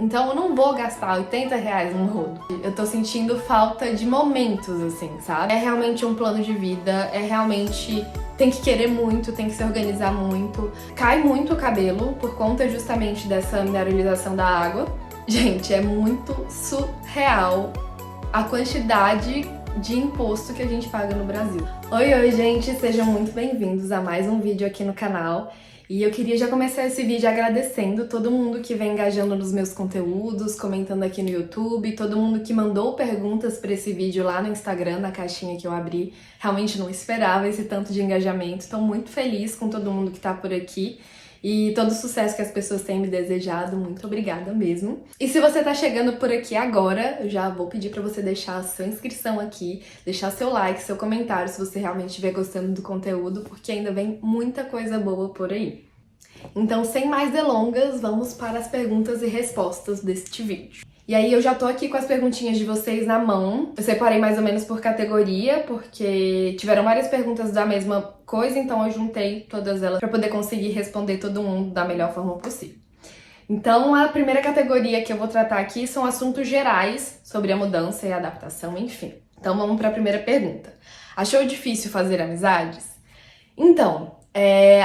então eu não vou gastar R$ 80 num rodo. Eu tô sentindo falta de momentos, assim, sabe? É realmente um plano de vida, é realmente... Tem que querer muito, tem que se organizar muito. Cai muito o cabelo por conta justamente dessa mineralização da água. Gente, é muito surreal a quantidade de imposto que a gente paga no Brasil. Oi, gente, sejam muito bem-vindos a mais um vídeo aqui no canal. E eu queria já começar esse vídeo agradecendo todo mundo que vem engajando nos meus conteúdos, comentando aqui no YouTube, todo mundo que mandou perguntas para esse vídeo lá no Instagram, na caixinha que eu abri. Realmente não esperava esse tanto de engajamento, estou muito feliz com todo mundo que tá por aqui. E todo o sucesso que as pessoas têm me desejado, muito obrigada mesmo. E se você tá chegando por aqui agora, eu já vou pedir pra você deixar a sua inscrição aqui, deixar seu like, seu comentário se você realmente estiver gostando do conteúdo, porque ainda vem muita coisa boa por aí. Então, sem mais delongas, vamos para as perguntas e respostas deste vídeo. E aí eu já tô aqui com as perguntinhas de vocês na mão. Eu separei mais ou menos por categoria, porque tiveram várias perguntas da mesma coisa, então eu juntei todas elas pra poder conseguir responder todo mundo da melhor forma possível. Então a primeira categoria que eu vou tratar aqui são assuntos gerais sobre a mudança e a adaptação, enfim. Então vamos para a primeira pergunta. Achou difícil fazer amizades? Então,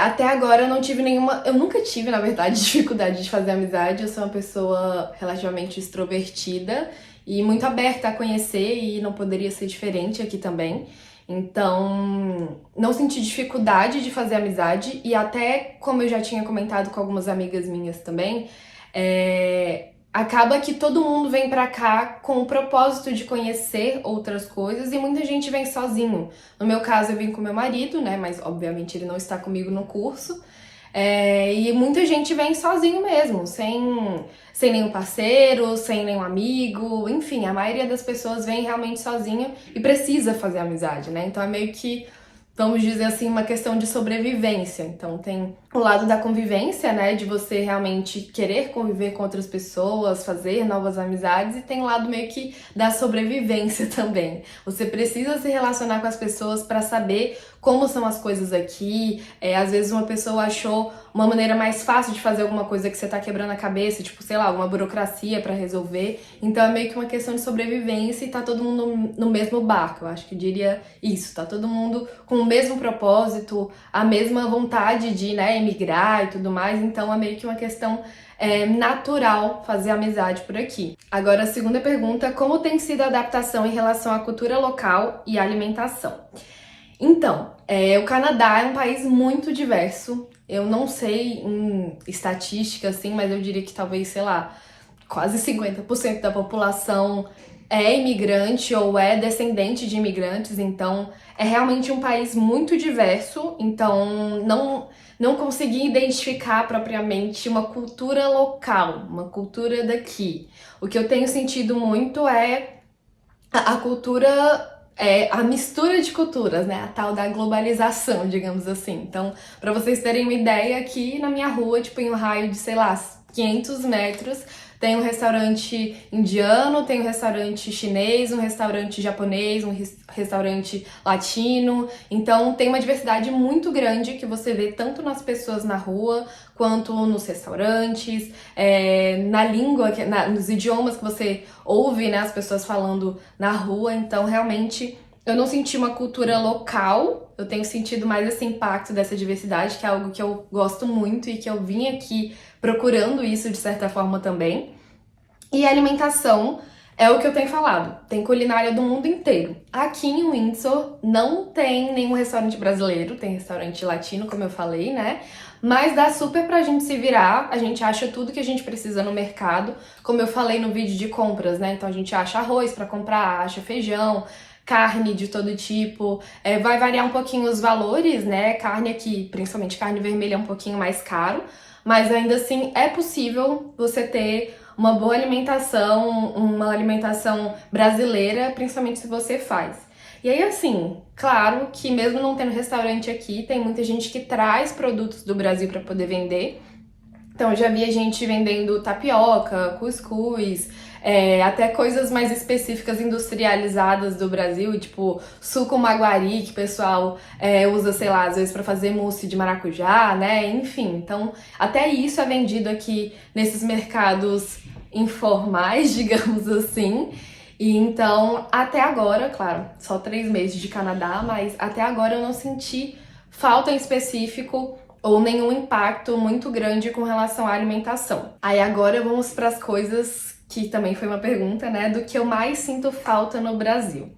até agora eu não tive nenhuma... Eu nunca tive, na verdade, dificuldade de fazer amizade. Eu sou uma pessoa relativamente extrovertida e muito aberta a conhecer, e não poderia ser diferente aqui também. Então, não senti dificuldade de fazer amizade, e até, como eu já tinha comentado com algumas amigas minhas também, acaba que todo mundo vem pra cá com o propósito de conhecer outras coisas, e muita gente vem sozinho. No meu caso, eu vim com meu marido, né? Mas obviamente ele não está comigo no curso. E muita gente vem sozinho mesmo, sem nenhum parceiro, sem nenhum amigo, enfim, a maioria das pessoas vem realmente sozinho e precisa fazer amizade, né? Então é meio que, vamos dizer assim, uma questão de sobrevivência. Então tem o lado da convivência, né, de você realmente querer conviver com outras pessoas, fazer novas amizades, e tem o lado meio que da sobrevivência também. Você precisa se relacionar com as pessoas para saber como são as coisas aqui. Às vezes uma pessoa achou uma maneira mais fácil de fazer alguma coisa que você tá quebrando a cabeça, tipo, sei lá, alguma burocracia para resolver. Então é meio que uma questão de sobrevivência e tá todo mundo no mesmo barco. Eu acho que eu diria isso, tá todo mundo com o mesmo propósito, a mesma vontade de, né, emigrar e tudo mais. Então é meio que uma questão natural fazer amizade por aqui. Agora, a segunda pergunta: como tem sido a adaptação em relação à cultura local e à alimentação? Então, o Canadá é um país muito diverso. Eu não sei em estatística, assim, mas eu diria que talvez, sei lá, quase 50% da população é imigrante ou é descendente de imigrantes. Então, é realmente um país muito diverso. Então, não consegui identificar propriamente uma cultura local, uma cultura daqui. O que eu tenho sentido muito é a cultura... a mistura de culturas, né? A tal da globalização, digamos assim. Então, pra vocês terem uma ideia, aqui na minha rua, tipo, em um raio de, sei lá, 500 metros, tem um restaurante indiano, tem um restaurante chinês, um restaurante japonês, um restaurante latino. Então, tem uma diversidade muito grande que você vê tanto nas pessoas na rua, quanto nos restaurantes, na língua, nos idiomas que você ouve, né, as pessoas falando na rua. Então, realmente, eu não senti uma cultura local, eu tenho sentido mais esse impacto dessa diversidade, que é algo que eu gosto muito e que eu vim aqui procurando isso de certa forma também. E a alimentação é o que eu tenho falado, tem culinária do mundo inteiro. Aqui em Windsor não tem nenhum restaurante brasileiro, tem restaurante latino, como eu falei, né? Mas dá super pra gente se virar, a gente acha tudo que a gente precisa no mercado, como eu falei no vídeo de compras, né? Então a gente acha arroz pra comprar, acha feijão, carne de todo tipo, vai variar um pouquinho os valores, né? Carne aqui, principalmente carne vermelha, é um pouquinho mais caro, mas ainda assim é possível você ter uma boa alimentação, uma alimentação brasileira, principalmente se você faz. E aí, assim, claro que mesmo não tendo restaurante aqui, tem muita gente que traz produtos do Brasil para poder vender. Então, eu já vi a gente vendendo tapioca, cuscuz, até coisas mais específicas, industrializadas do Brasil, tipo suco maguari, que o pessoal usa, sei lá, às vezes para fazer mousse de maracujá, né? Enfim, então até isso é vendido aqui nesses mercados informais, digamos assim. E então, até agora, claro, só 3 meses de Canadá, mas até agora eu não senti falta em específico ou nenhum impacto muito grande com relação à alimentação. Aí agora vamos para as coisas que também foi uma pergunta, né, do que eu mais sinto falta no Brasil.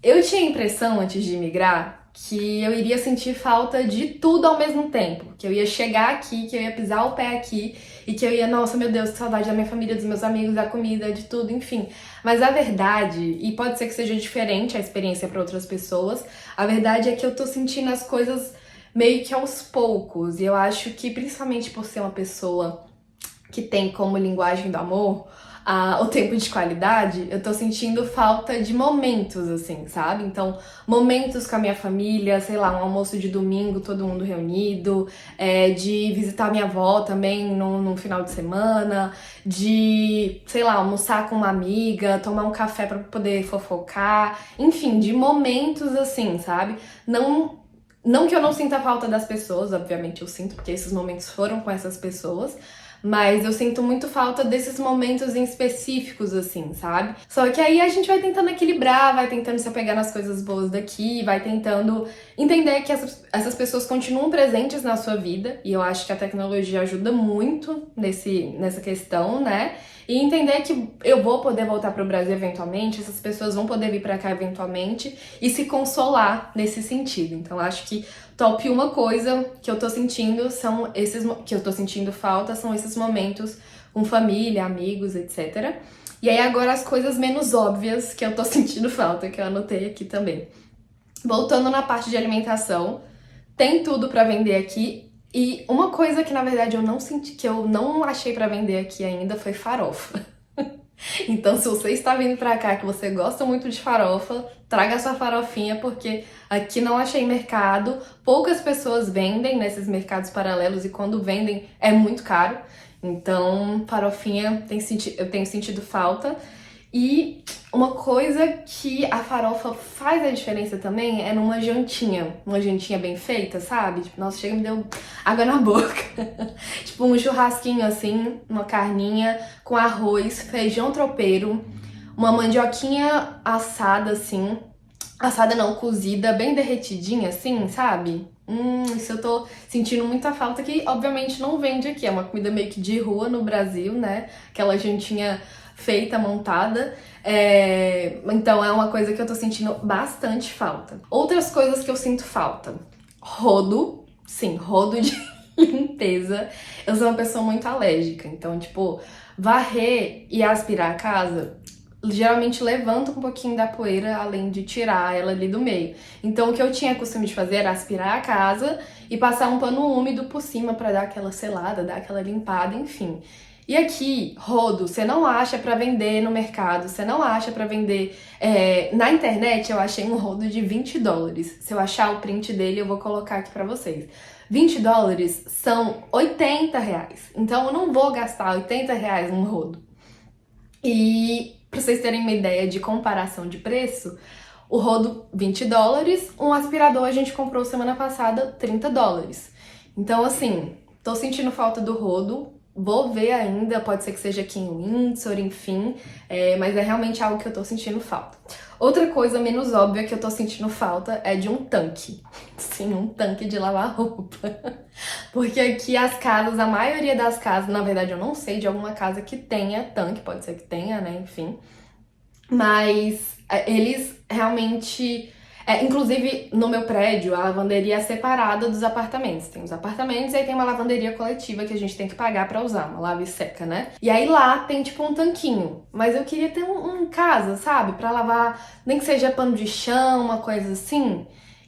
Eu tinha a impressão, antes de imigrar, que eu iria sentir falta de tudo ao mesmo tempo. Que eu ia chegar aqui, que eu ia pisar o pé aqui e que eu ia, nossa, meu Deus, que saudade da minha família, dos meus amigos, da comida, de tudo, enfim. Mas a verdade, e pode ser que seja diferente a experiência para outras pessoas, a verdade é que eu tô sentindo as coisas meio que aos poucos. E eu acho que, principalmente por ser uma pessoa que tem como linguagem do amor o tempo de qualidade, eu tô sentindo falta de momentos, assim, sabe? Então, momentos com a minha família, sei lá, um almoço de domingo, todo mundo reunido, de visitar minha avó também no final de semana, de, sei lá, almoçar com uma amiga, tomar um café pra poder fofocar, enfim, de momentos assim, sabe? Não que eu não sinta falta das pessoas, obviamente eu sinto, porque esses momentos foram com essas pessoas, mas eu sinto muito falta desses momentos em específicos, assim, sabe? Só que aí a gente vai tentando equilibrar, vai tentando se apegar nas coisas boas daqui, vai tentando entender que essas pessoas continuam presentes na sua vida, e eu acho que a tecnologia ajuda muito nessa questão, né? E entender que eu vou poder voltar para o Brasil eventualmente, essas pessoas vão poder vir para cá eventualmente e se consolar nesse sentido. Então acho que top uma coisa que eu tô sentindo são que eu tô sentindo falta são esses momentos com família, amigos, etc. E aí agora as coisas menos óbvias que eu tô sentindo falta, que eu anotei aqui também. Voltando na parte de alimentação, tem tudo para vender aqui. E uma coisa que na verdade eu não senti, que eu não achei pra vender aqui ainda foi farofa. Então, se você está vindo pra cá que você gosta muito de farofa, traga sua farofinha, porque aqui não achei mercado. Poucas pessoas vendem nesses mercados paralelos e quando vendem é muito caro. Então, farofinha eu tenho sentido falta. E uma coisa que a farofa faz a diferença também é numa jantinha. Uma jantinha bem feita, sabe? Tipo, nossa, chega e me deu água na boca. Tipo um churrasquinho assim, uma carninha com arroz, feijão tropeiro, uma mandioquinha assada assim. Assada não, cozida, bem derretidinha assim, sabe? Isso eu tô sentindo muita falta que obviamente não vende aqui. É uma comida meio que de rua no Brasil, né? Aquela jantinha feita, montada. Então é uma coisa que eu tô sentindo bastante falta. Outras coisas que eu sinto falta. Rodo. Sim, rodo de limpeza. Eu sou uma pessoa muito alérgica. Então, tipo, varrer e aspirar a casa geralmente levanta um pouquinho da poeira, além de tirar ela ali do meio. Então, o que eu tinha costume de fazer era aspirar a casa e passar um pano úmido por cima pra dar aquela selada, dar aquela limpada, enfim. E aqui, rodo, você não acha pra vender no mercado, você não acha pra vender... Na internet eu achei um rodo de $20. Se eu achar o print dele, eu vou colocar aqui pra vocês. $20 são R$80. Então eu não vou gastar R$80 num rodo. E pra vocês terem uma ideia de comparação de preço, o rodo $20, um aspirador a gente comprou semana passada $30. Então assim, tô sentindo falta do rodo. Vou ver ainda, pode ser que seja aqui em Windsor, enfim, mas é realmente algo que eu tô sentindo falta. Outra coisa menos óbvia que eu tô sentindo falta é de um tanque. Sim, um tanque de lavar roupa. Porque aqui as casas, a maioria das casas, na verdade eu não sei de alguma casa que tenha tanque, pode ser que tenha, né, enfim. Mas eles realmente... inclusive, no meu prédio, a lavanderia é separada dos apartamentos. Tem os apartamentos e aí tem uma lavanderia coletiva que a gente tem que pagar pra usar, uma lava e seca, né? E aí lá tem tipo um tanquinho. Mas eu queria ter um em casa, sabe? Pra lavar, nem que seja pano de chão, uma coisa assim.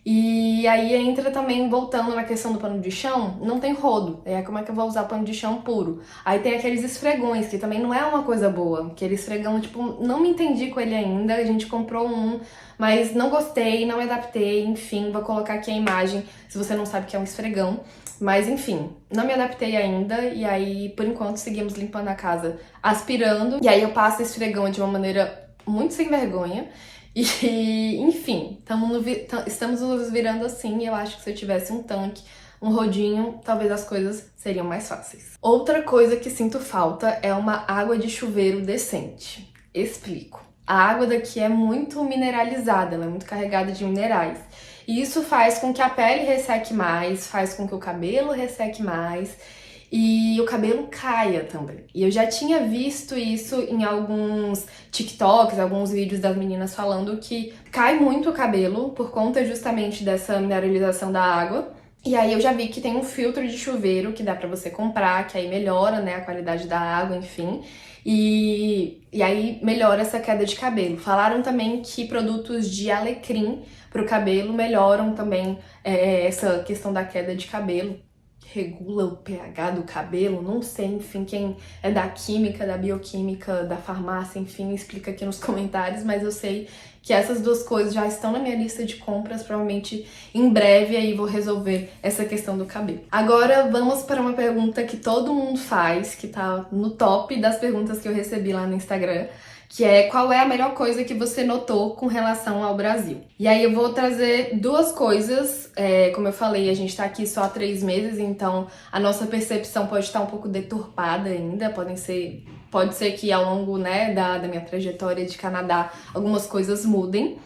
E aí entra também, voltando na questão do pano de chão, não tem rodo. Como é que eu vou usar pano de chão puro? Aí tem aqueles esfregões, que também não é uma coisa boa. Aquele esfregão, tipo, não me entendi com ele ainda. A gente comprou um, mas não gostei, não me adaptei. Enfim, vou colocar aqui a imagem, se você não sabe o que é um esfregão. Mas enfim, não me adaptei ainda. E aí, por enquanto, seguimos limpando a casa aspirando. E aí eu passo esse esfregão de uma maneira muito sem vergonha. E, enfim, estamos nos virando assim, e eu acho que se eu tivesse um tanque, um rodinho, talvez as coisas seriam mais fáceis. Outra coisa que sinto falta é uma água de chuveiro decente. Explico. A água daqui é muito mineralizada, ela é muito carregada de minerais. E isso faz com que a pele resseque mais, faz com que o cabelo resseque mais e o cabelo caia também. E eu já tinha visto isso em alguns TikToks, alguns vídeos das meninas falando que cai muito o cabelo por conta justamente dessa mineralização da água. E aí eu já vi que tem um filtro de chuveiro que dá pra você comprar, que aí melhora, né, a qualidade da água, enfim. E aí melhora essa queda de cabelo. Falaram também que produtos de alecrim pro cabelo melhoram também essa questão da queda de cabelo. Regula o pH do cabelo, não sei, enfim, quem é da química, da bioquímica, da farmácia, enfim, explica aqui nos comentários, mas eu sei que essas duas coisas já estão na minha lista de compras, provavelmente em breve aí vou resolver essa questão do cabelo. Agora vamos para uma pergunta que todo mundo faz, que tá no top das perguntas que eu recebi lá no Instagram, que é qual é a melhor coisa que você notou com relação ao Brasil. E aí eu vou trazer duas coisas, como eu falei, a gente tá aqui só há 3 meses, então a nossa percepção pode estar um pouco deturpada ainda, pode ser que ao longo, né, da minha trajetória de Canadá algumas coisas mudem,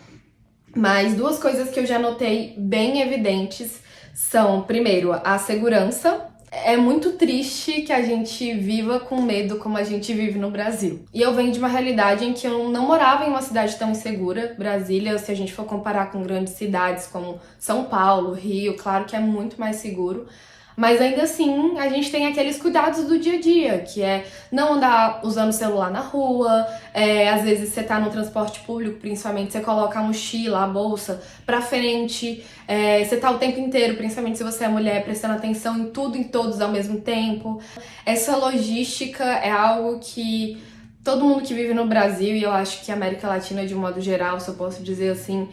mas duas coisas que eu já notei bem evidentes são, primeiro, a segurança. É muito triste que a gente viva com medo como a gente vive no Brasil. E eu venho de uma realidade em que eu não morava em uma cidade tão insegura. Brasília, se a gente for comparar com grandes cidades como São Paulo, Rio, claro que é muito mais seguro. Mas ainda assim, a gente tem aqueles cuidados do dia a dia, que é não andar usando o celular na rua, às vezes você tá no transporte público, principalmente, você coloca a mochila, a bolsa pra frente, você tá o tempo inteiro, principalmente se você é mulher, prestando atenção em tudo e em todos ao mesmo tempo. Essa logística é algo que todo mundo que vive no Brasil, e eu acho que a América Latina de um modo geral, se eu posso dizer assim,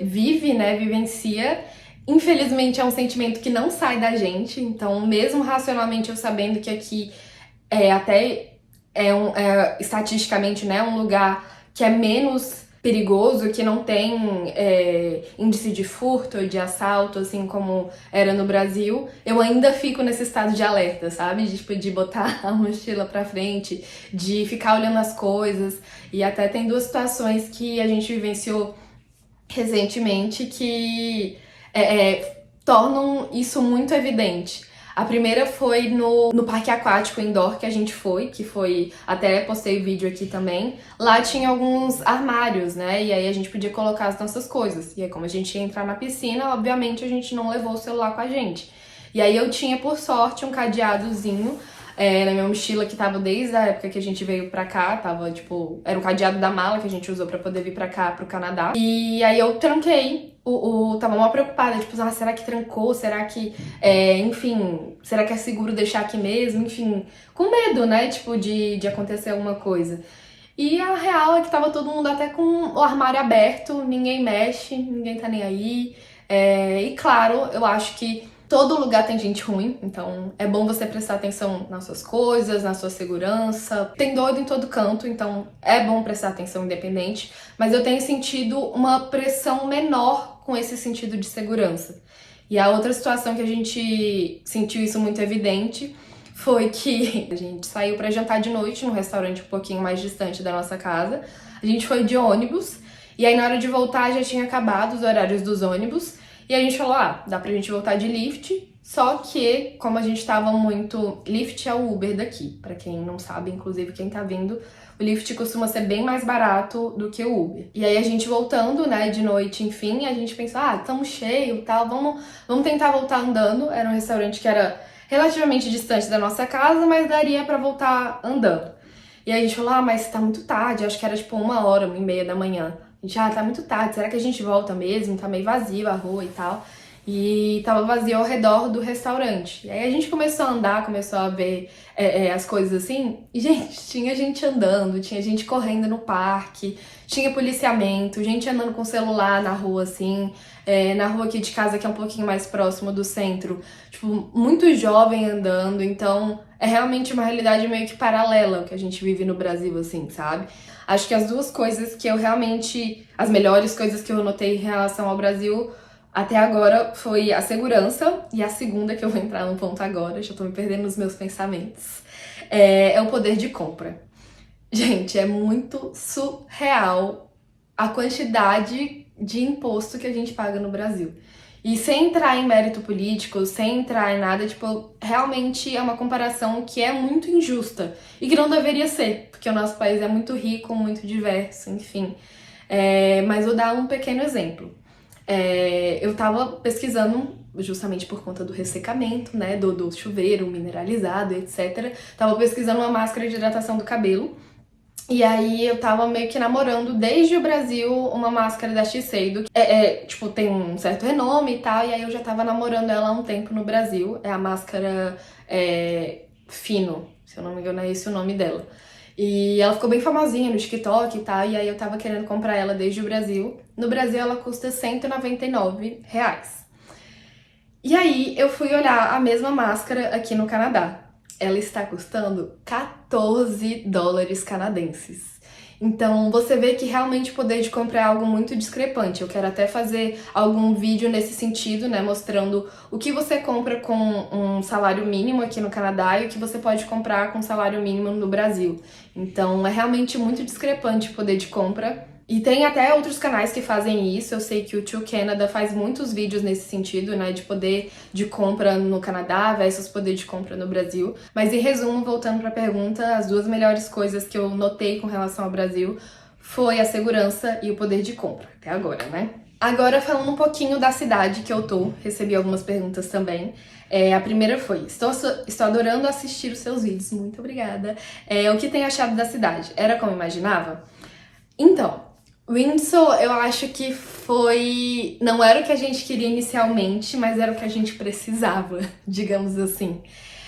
vive, né, vivencia. Infelizmente é um sentimento que não sai da gente, então mesmo racionalmente eu sabendo que aqui estatisticamente, né, um lugar que é menos perigoso, que não tem índice de furto, de assalto, assim como era no Brasil, eu ainda fico nesse estado de alerta, sabe? De botar a mochila pra frente, de ficar olhando as coisas, e até tem duas situações que a gente vivenciou recentemente que tornam isso muito evidente. A primeira foi no parque aquático indoor que a gente foi, até postei vídeo aqui também. Lá tinha alguns armários, né? E aí a gente podia colocar as nossas coisas. E aí, como a gente ia entrar na piscina, obviamente a gente não levou o celular com a gente. E aí eu tinha, por sorte, um cadeadozinho na minha mochila que tava desde a época que a gente veio pra cá, tava tipo, era o cadeado da mala que a gente usou pra poder vir pra cá, pro Canadá. E aí eu tranquei, tava mal preocupada, tipo, será que trancou? Será que, enfim, será que é seguro deixar aqui mesmo? Enfim, com medo, né, tipo, de acontecer alguma coisa. E a real é que tava todo mundo até com o armário aberto, ninguém mexe, ninguém tá nem aí. E claro, eu acho que todo lugar tem gente ruim, então é bom você prestar atenção nas suas coisas, na sua segurança. Tem doido em todo canto, então é bom prestar atenção independente, mas eu tenho sentido uma pressão menor com esse sentido de segurança. E a outra situação que a gente sentiu isso muito evidente foi que a gente saiu pra jantar de noite num restaurante um pouquinho mais distante da nossa casa. A gente foi de ônibus, e aí na hora de voltar já tinha acabado os horários dos ônibus. E a gente falou, dá pra gente voltar de Lyft, só que, como a gente tava muito... Lyft é o Uber daqui, pra quem não sabe, inclusive quem tá vindo, o Lyft costuma ser bem mais barato do que o Uber. E aí a gente voltando, né, de noite, enfim, a gente pensou, tamo cheio e tal, vamos tentar voltar andando. Era um restaurante que era relativamente distante da nossa casa, mas daria pra voltar andando. E aí a gente falou, mas tá muito tarde, acho que era tipo 1h, 1h30 da manhã. A gente, tá muito tarde, será que a gente volta mesmo? Tá meio vazio a rua e tal. E tava vazio ao redor do restaurante. E aí a gente começou a andar, começou a ver as coisas assim. E, gente, tinha gente andando, tinha gente correndo no parque, tinha policiamento, gente andando com celular na rua, assim. Na rua aqui de casa, que é um pouquinho mais próximo do centro. Tipo, muito jovem andando. Então, é realmente uma realidade meio que paralela ao que a gente vive no Brasil, assim, sabe? Acho que as duas coisas que eu realmente... As melhores coisas que eu notei em relação ao Brasil... Até agora foi a segurança, e a segunda, que eu vou entrar no ponto agora, já tô me perdendo nos meus pensamentos, é o poder de compra. Gente, é muito surreal a quantidade de imposto que a gente paga no Brasil. E sem entrar em mérito político, sem entrar em nada, tipo, realmente é uma comparação que é muito injusta e que não deveria ser, porque o nosso país é muito rico, muito diverso, enfim. Mas vou dar um pequeno exemplo. Eu tava pesquisando, justamente por conta do ressecamento, né, do chuveiro mineralizado, etc. Tava pesquisando uma máscara de hidratação do cabelo. E aí eu tava meio que namorando desde o Brasil uma máscara da Shiseido, que tipo, tem um certo renome e tal, e aí eu já tava namorando ela há um tempo no Brasil. É a máscara Fino, se eu não me engano é esse o nome dela. E ela ficou bem famosinha no TikTok e tal, e aí eu tava querendo comprar ela desde o Brasil. No Brasil ela custa R$ 199. E aí eu fui olhar a mesma máscara aqui no Canadá. Ela está custando US$ 14 canadenses. Então você vê que realmente o poder de compra é algo muito discrepante. Eu quero até fazer algum vídeo nesse sentido, né, mostrando o que você compra com um salário mínimo aqui no Canadá e o que você pode comprar com salário mínimo no Brasil. Então é realmente muito discrepante o poder de compra. E tem até outros canais que fazem isso. Eu sei que o Tio Canada faz muitos vídeos nesse sentido, né, de poder de compra no Canadá versus poder de compra no Brasil. Mas em resumo, voltando para a pergunta, as duas melhores coisas que eu notei com relação ao Brasil foi a segurança e o poder de compra, até agora, né? Agora falando um pouquinho da cidade que eu tô, recebi algumas perguntas também. A primeira foi: estou adorando assistir os seus vídeos, muito obrigada. O que tem achado da cidade? Era como imaginava? Então, Windsor, eu acho que foi. Não era o que a gente queria inicialmente, mas era o que a gente precisava, digamos assim.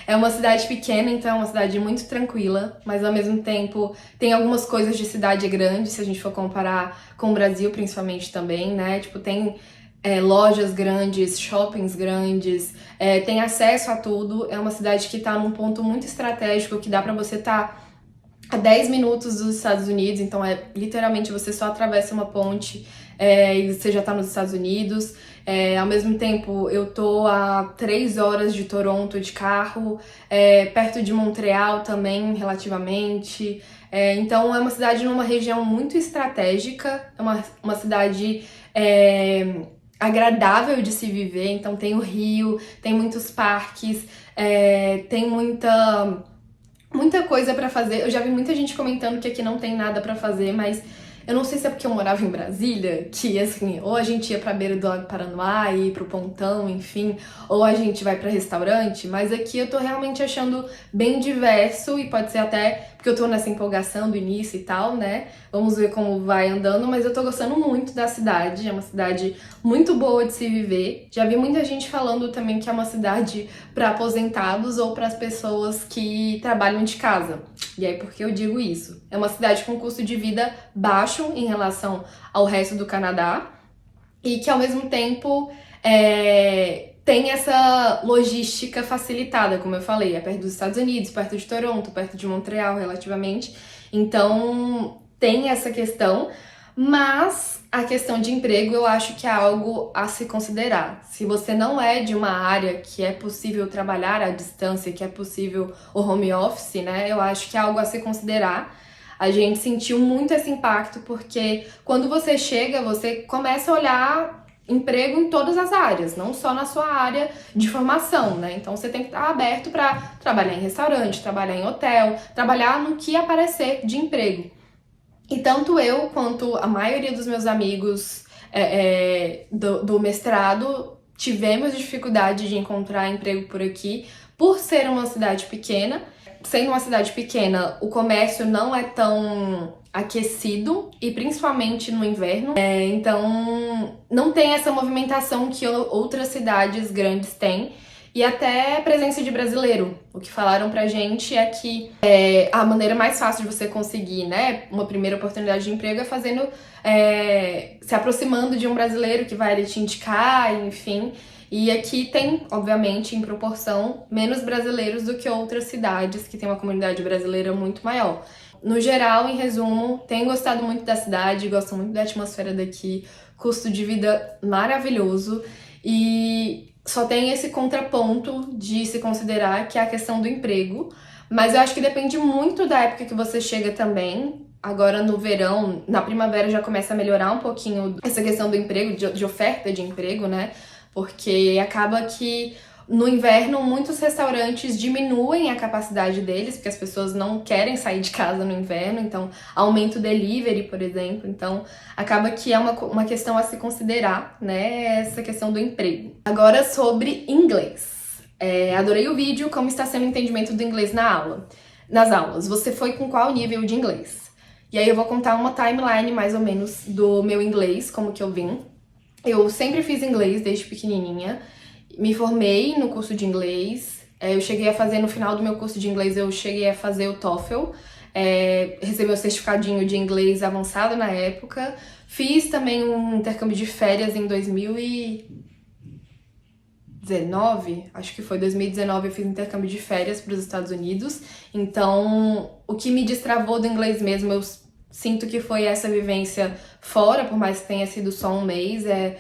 É uma cidade pequena, então é uma cidade muito tranquila, mas ao mesmo tempo tem algumas coisas de cidade grande, se a gente for comparar com o Brasil, principalmente também, né? Tipo, tem lojas grandes, shoppings grandes, tem acesso a tudo. É uma cidade que tá num ponto muito estratégico, que dá pra você estar a 10 minutos dos Estados Unidos, então literalmente você só atravessa uma ponte e você já tá nos Estados Unidos. Ao mesmo tempo, eu tô a 3 horas de Toronto de carro, perto de Montreal também, relativamente. Então é uma cidade numa região muito estratégica, é uma cidade agradável de se viver. Então tem o rio, tem muitos parques, tem muita coisa pra fazer. Eu já vi muita gente comentando que aqui não tem nada pra fazer, mas eu não sei se é porque eu morava em Brasília, que assim, ou a gente ia pra beira do Lago Paranoá, ir pro Pontão, enfim, ou a gente vai pra restaurante, mas aqui eu tô realmente achando bem diverso, e pode ser até porque eu tô nessa empolgação do início e tal, né? Vamos ver como vai andando, mas eu tô gostando muito da cidade, é uma cidade muito boa de se viver. Já vi muita gente falando também que é uma cidade para aposentados ou para as pessoas que trabalham de casa. E aí, por que eu digo isso? É uma cidade com custo de vida baixo em relação ao resto do Canadá e que, ao mesmo tempo, tem essa logística facilitada, como eu falei. É perto dos Estados Unidos, perto de Toronto, perto de Montreal, relativamente. Então, tem essa questão, mas a questão de emprego eu acho que é algo a se considerar. Se você não é de uma área que é possível trabalhar à distância, que é possível o home office, né, eu acho que é algo a se considerar. A gente sentiu muito esse impacto porque quando você chega, você começa a olhar emprego em todas as áreas, não só na sua área de formação, né? Então você tem que estar aberto para trabalhar em restaurante, trabalhar em hotel, trabalhar no que aparecer de emprego. E tanto eu quanto a maioria dos meus amigos do mestrado tivemos dificuldade de encontrar emprego por aqui, por ser uma cidade pequena. Sendo uma cidade pequena, o comércio não é tão aquecido, e principalmente no inverno. Então não tem essa movimentação que outras cidades grandes têm. E até presença de brasileiro. O que falaram pra gente é que a maneira mais fácil de você conseguir, né, uma primeira oportunidade de emprego é se aproximando de um brasileiro que vai ali te indicar, enfim. E aqui tem, obviamente, em proporção, menos brasileiros do que outras cidades que tem uma comunidade brasileira muito maior. No geral, em resumo, tenho gostado muito da cidade, gosto muito da atmosfera daqui, custo de vida maravilhoso e só tem esse contraponto de se considerar que é a questão do emprego. Mas eu acho que depende muito da época que você chega também. Agora no verão, na primavera já começa a melhorar um pouquinho essa questão do emprego, de oferta de emprego, né? Porque acaba que no inverno muitos restaurantes diminuem a capacidade deles, porque as pessoas não querem sair de casa no inverno, então aumenta o delivery, por exemplo. Então acaba que é uma questão a se considerar, né? Essa questão do emprego. Agora sobre inglês. Adorei o vídeo, como está sendo o entendimento do inglês nas aulas. Você foi com qual nível de inglês? E aí eu vou contar uma timeline mais ou menos do meu inglês, como que eu vim. Eu sempre fiz inglês desde pequenininha. Me formei no curso de inglês. Eu cheguei a fazer, no final do meu curso de inglês, eu cheguei a fazer o TOEFL. Recebi o certificadinho de inglês avançado na época. Fiz também um intercâmbio de férias em 2019, acho que foi 2019, eu fiz intercâmbio de férias para os Estados Unidos. Então, o que me destravou do inglês mesmo, eu sinto que foi essa vivência fora, por mais que tenha sido só um mês. É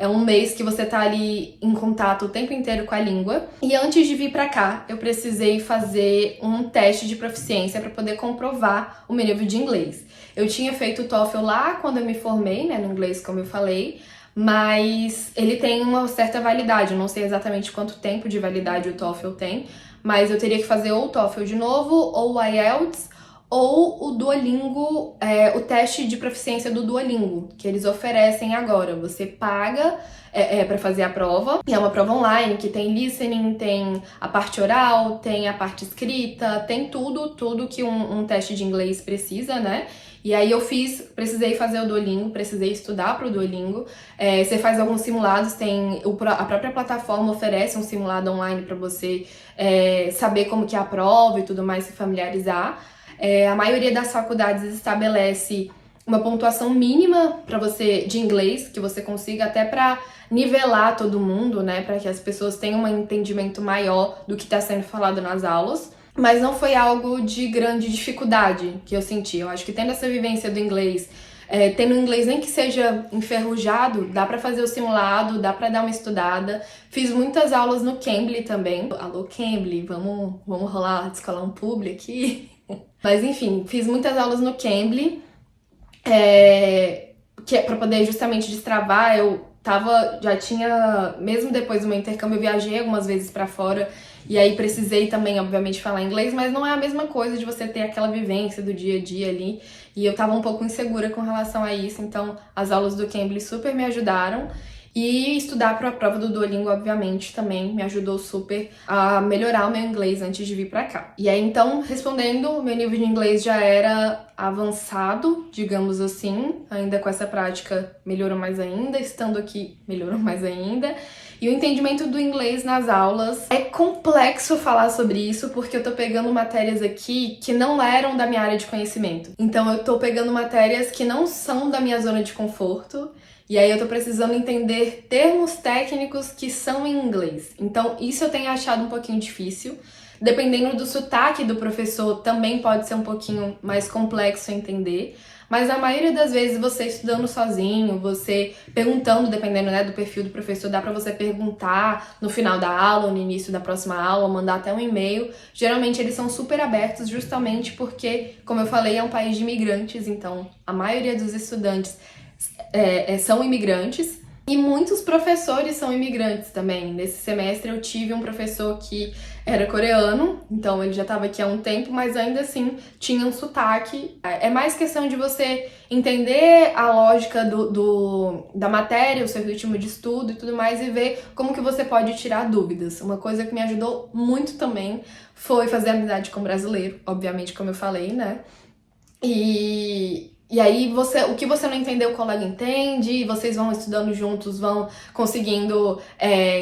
um mês que você tá ali em contato o tempo inteiro com a língua. E antes de vir pra cá, eu precisei fazer um teste de proficiência para poder comprovar o meu nível de inglês. Eu tinha feito o TOEFL lá quando eu me formei, né, no inglês, como eu falei, mas ele tem uma certa validade. Eu não sei exatamente quanto tempo de validade o TOEFL tem, mas eu teria que fazer ou o TOEFL de novo, ou o IELTS, ou o Duolingo, o teste de proficiência do Duolingo, que eles oferecem agora. Você paga para fazer a prova, e é uma prova online que tem listening, tem a parte oral, tem a parte escrita, tem tudo que um teste de inglês precisa, né? E aí eu precisei fazer o Duolingo, precisei estudar para o Duolingo. Você faz alguns simulados, a própria plataforma oferece um simulado online para você saber como que é a prova e tudo mais, se familiarizar. A maioria das faculdades estabelece uma pontuação mínima para você de inglês, que você consiga até para nivelar todo mundo, né, para que as pessoas tenham um entendimento maior do que está sendo falado nas aulas. Mas não foi algo de grande dificuldade que eu senti. Eu acho que tendo essa vivência do inglês, tendo inglês nem que seja enferrujado, dá pra fazer o simulado, dá pra dar uma estudada. Fiz muitas aulas no Cambly também. Alô, Cambly, vamos rolar, descolar um publi aqui? Mas enfim, fiz muitas aulas no Cambly, que é pra poder justamente destravar. Mesmo depois do meu intercâmbio, eu viajei algumas vezes pra fora, e aí precisei também, obviamente, falar inglês, mas não é a mesma coisa de você ter aquela vivência do dia a dia ali, e eu tava um pouco insegura com relação a isso, então as aulas do Cambly super me ajudaram. E estudar para a prova do Duolingo, obviamente, também me ajudou super a melhorar o meu inglês antes de vir para cá. E aí, então, respondendo, o meu nível de inglês já era avançado, digamos assim. Ainda com essa prática, melhorou mais ainda. Estando aqui, melhorou mais ainda. E o entendimento do inglês nas aulas. É complexo falar sobre isso, porque eu tô pegando matérias aqui que não eram da minha área de conhecimento. Então, eu tô pegando matérias que não são da minha zona de conforto. E aí eu tô precisando entender termos técnicos que são em inglês. Então isso eu tenho achado um pouquinho difícil. Dependendo do sotaque do professor, também pode ser um pouquinho mais complexo entender. Mas a maioria das vezes você estudando sozinho, você perguntando, dependendo, né, do perfil do professor, dá pra você perguntar no final da aula, no início da próxima aula, mandar até um e-mail. Geralmente eles são super abertos justamente porque, como eu falei, é um país de imigrantes, então a maioria dos estudantes são imigrantes e muitos professores são imigrantes também. Nesse semestre eu tive um professor que era coreano, então ele já estava aqui há um tempo, mas ainda assim tinha um sotaque. É mais questão de você entender a lógica da matéria, o seu ritmo de estudo e tudo mais, e ver como que você pode tirar dúvidas. Uma coisa que me ajudou muito também foi fazer amizade com brasileiro, obviamente, como eu falei, né? E aí, o que você não entendeu, o colega entende, e vocês vão estudando juntos, vão conseguindo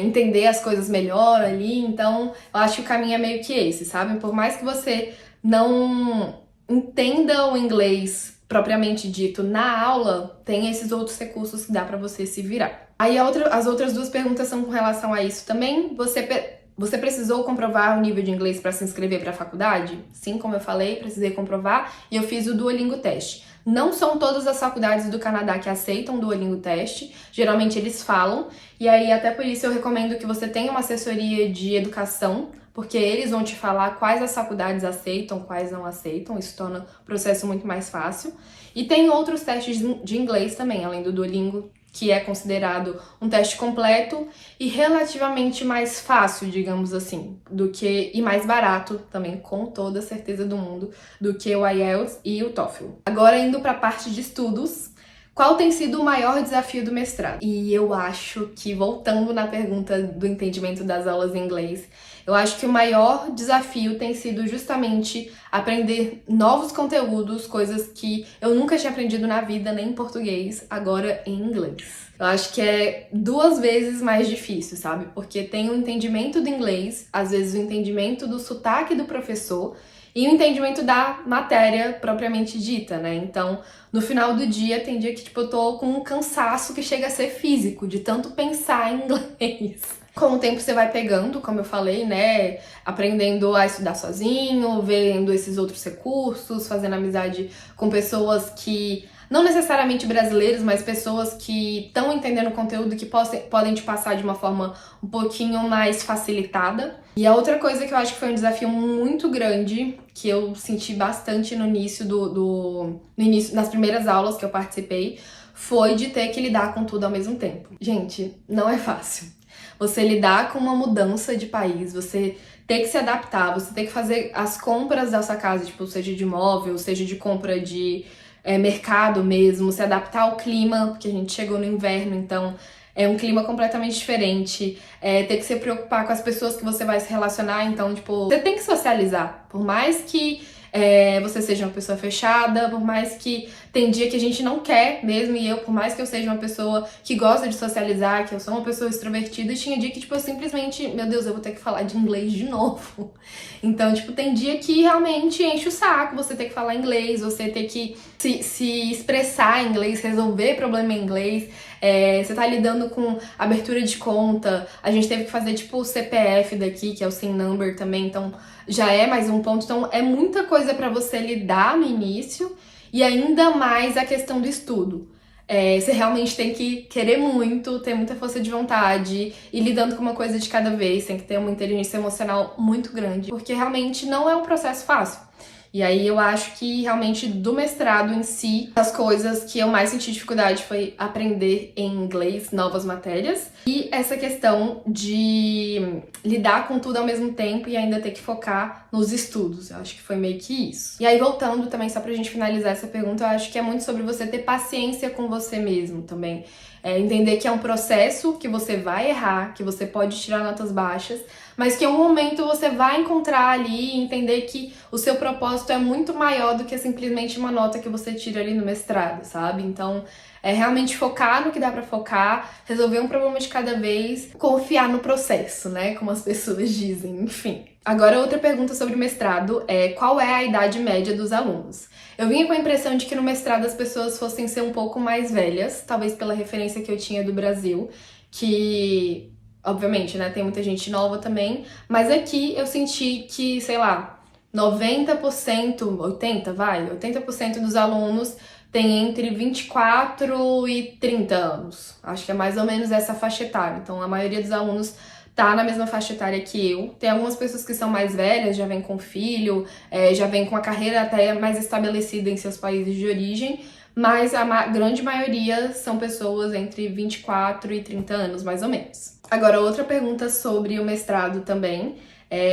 entender as coisas melhor ali. Então, eu acho que o caminho é meio que esse, sabe? Por mais que você não entenda o inglês propriamente dito na aula, tem esses outros recursos que dá pra você se virar. Aí, as outras duas perguntas são com relação a isso também. Você Você precisou comprovar o nível de inglês para se inscrever para a faculdade? Sim, como eu falei, precisei comprovar e eu fiz o Duolingo Teste. Não são todas as faculdades do Canadá que aceitam o Duolingo Teste, geralmente eles falam, e aí até por isso eu recomendo que você tenha uma assessoria de educação, porque eles vão te falar quais as faculdades aceitam, quais não aceitam, isso torna o processo muito mais fácil. E tem outros testes de inglês também, além do Duolingo, que é considerado um teste completo e relativamente mais fácil, digamos assim, e mais barato também, com toda a certeza do mundo, do que o IELTS e o TOEFL. Agora indo para a parte de estudos, qual tem sido o maior desafio do mestrado? E eu acho que, voltando na pergunta do entendimento das aulas em inglês, eu acho que o maior desafio tem sido justamente aprender novos conteúdos, coisas que eu nunca tinha aprendido na vida, nem em português, agora em inglês. Eu acho que é 2 vezes mais difícil, sabe? Porque tem o entendimento do inglês, às vezes o entendimento do sotaque do professor, e o entendimento da matéria propriamente dita, né? Então, no final do dia, tem dia que, tipo, eu tô com um cansaço que chega a ser físico, de tanto pensar em inglês. Com o tempo você vai pegando, como eu falei, né? Aprendendo a estudar sozinho, vendo esses outros recursos, fazendo amizade com pessoas que, não necessariamente brasileiros, mas pessoas que estão entendendo o conteúdo, que podem te passar de uma forma um pouquinho mais facilitada. E a outra coisa que eu acho que foi um desafio muito grande, que eu senti bastante no início no início, nas primeiras aulas que eu participei, foi de ter que lidar com tudo ao mesmo tempo. Gente, não é fácil. Você lidar com uma mudança de país, você ter que se adaptar, você ter que fazer as compras da sua casa, tipo, seja de imóvel, seja de compra de mercado mesmo, se adaptar ao clima, porque a gente chegou no inverno, então é um clima completamente diferente, ter que se preocupar com as pessoas que você vai se relacionar, então, tipo, você tem que socializar, por mais que você seja uma pessoa fechada, por mais que tem dia que a gente não quer mesmo, e eu, por mais que eu seja uma pessoa que gosta de socializar, que eu sou uma pessoa extrovertida, tinha dia que, tipo, eu simplesmente, meu Deus, eu vou ter que falar de inglês de novo. Então, tipo, tem dia que realmente enche o saco você ter que falar inglês, você ter que se expressar em inglês, resolver problema em inglês. Você tá lidando com abertura de conta, a gente teve que fazer, tipo, o CPF daqui, que é o SIN number também, então já é mais um ponto. Então, é muita coisa pra você lidar no início, e ainda mais a questão do estudo. Você realmente tem que querer muito, ter muita força de vontade, e lidando com uma coisa de cada vez, tem que ter uma inteligência emocional muito grande, porque realmente não é um processo fácil. E aí eu acho que realmente do mestrado em si, as coisas que eu mais senti dificuldade foi aprender em inglês novas matérias e essa questão de lidar com tudo ao mesmo tempo e ainda ter que focar nos estudos. Eu acho que foi meio que isso. E aí voltando também, só pra gente finalizar essa pergunta, eu acho que é muito sobre você ter paciência com você mesmo também. Entender que é um processo, que você vai errar, que você pode tirar notas baixas, mas que em um momento você vai encontrar ali e entender que o seu propósito é muito maior do que simplesmente uma nota que você tira ali no mestrado, sabe? Então, realmente focar no que dá pra focar, resolver um problema de cada vez, confiar no processo, né? Como as pessoas dizem, enfim. Agora, outra pergunta sobre o mestrado é: qual é a idade média dos alunos? Eu vinha com a impressão de que no mestrado as pessoas fossem ser um pouco mais velhas, talvez pela referência que eu tinha do Brasil, que, obviamente, né, tem muita gente nova também, mas aqui eu senti que, sei lá, 90%, 80% dos alunos tem entre 24 e 30 anos. Acho que é mais ou menos essa faixa etária. Então, a maioria dos alunos tá na mesma faixa etária que eu. Tem algumas pessoas que são mais velhas, já vêm com filho, já vêm com a carreira até mais estabelecida em seus países de origem, mas a grande maioria são pessoas entre 24 e 30 anos, mais ou menos. Agora, outra pergunta sobre o mestrado também.